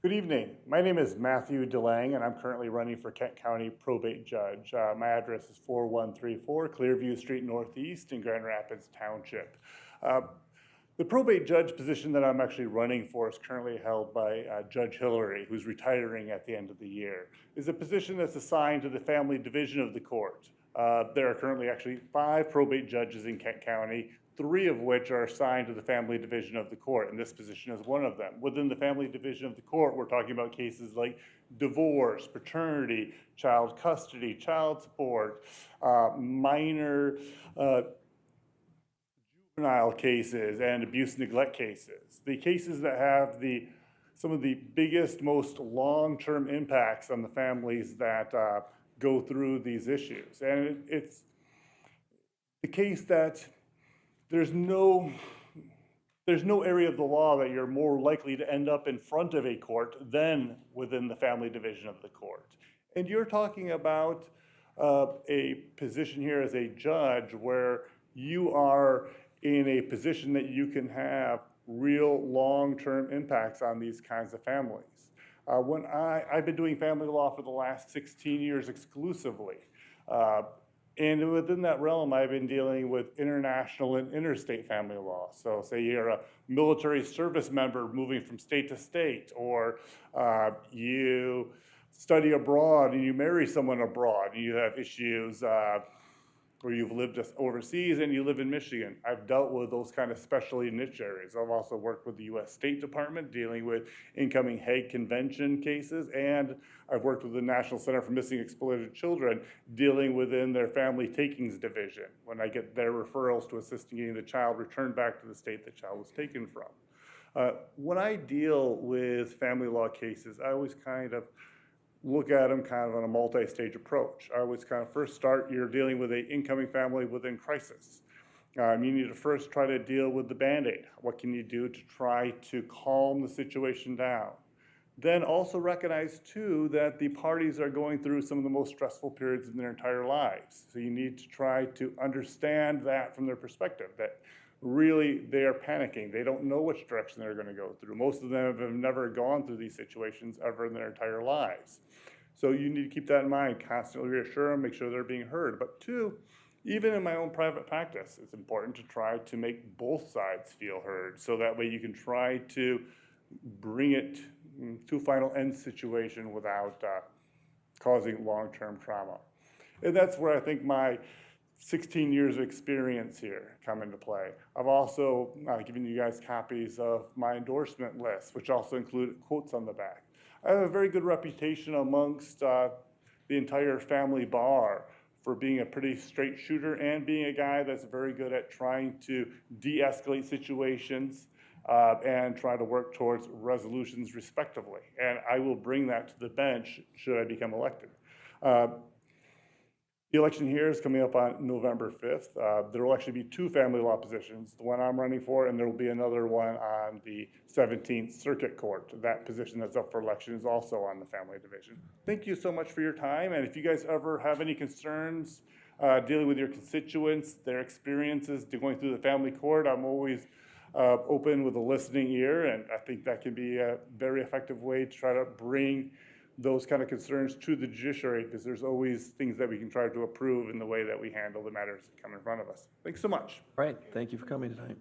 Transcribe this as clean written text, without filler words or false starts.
Good evening. My name is Matthew DeLang, and I'm currently running for Kent County Probate Judge. My address is 4134 Clearview Street Northeast in Grand Rapids Township. Uh, the probate judge position that I'm actually running for is currently held by Judge Hillary, who's retiring at the end of the year. It's a position that's assigned to the family division of the court. There are currently actually 5 probate judges in Kent County, 3 of which are assigned to the family division of the court, and this position is one of them. Within the family division of the court, we're talking about cases like divorce, paternity, child custody, child support, minor juvenile cases, and abuse neglect cases. The cases that have some of the biggest, most long-term impacts on the families that go through these issues. And it's the case that there's no area of the law that you're more likely to end up in front of a court than within the family division of the court. And you're talking about a position here as a judge where you are in a position that you can have real long-term impacts on these kinds of families. I've been doing family law for the last 16 years exclusively. And within that realm, I've been dealing with international and interstate family law. So say you're a military service member moving from state to state, or you study abroad and you marry someone abroad, and you have issues where you've lived overseas and you live in Michigan. I've dealt with those kind of specialty niche areas. I've also worked with the U.S. State Department dealing with incoming Hague Convention cases, and I've worked with the National Center for Missing Exploited Children dealing within their family takings division when I get their referrals to assisting getting the child returned back to the state the child was taken from. When I deal with family law cases, I always kind of look at them kind of on a multi-stage approach. I always kind of first start, you're dealing with an incoming family within crisis. You need to first try to deal with the Band-Aid. What can you do to try to calm the situation down? Then also recognize too that the parties are going through some of the most stressful periods in their entire lives. So you need to try to understand that from their perspective, that really they are panicking. They don't know which direction they're going to go through. Most of them have never gone through these situations ever in their entire lives. So you need to keep that in mind, constantly reassure them, make sure they're being heard. But 2, even in my own private practice, it's important to try to make both sides feel heard, so that way you can try to bring it to a final end situation without causing long-term trauma. And that's where I think my 16 years of experience here come into play. I've also given you guys copies of my endorsement list, which also include quotes on the back. I have a very good reputation amongst the entire family bar for being a pretty straight shooter and being a guy that's very good at trying to de-escalate situations and try to work towards resolutions respectively. And I will bring that to the bench should I become elected. The election here is coming up on November 5th. There will actually be 2 family law positions, the one I'm running for, and there will be another one on the 17th Circuit Court. That position that's up for election is also on the family division. Thank you so much for your time, and if you guys ever have any concerns dealing with your constituents, their experiences going through the family court, I'm always open with a listening ear, and I think that can be a very effective way to try to bring those kind of concerns to the judiciary, because there's always things that we can try to improve in the way that we handle the matters that come in front of us. Thanks so much. All right, thank you for coming tonight.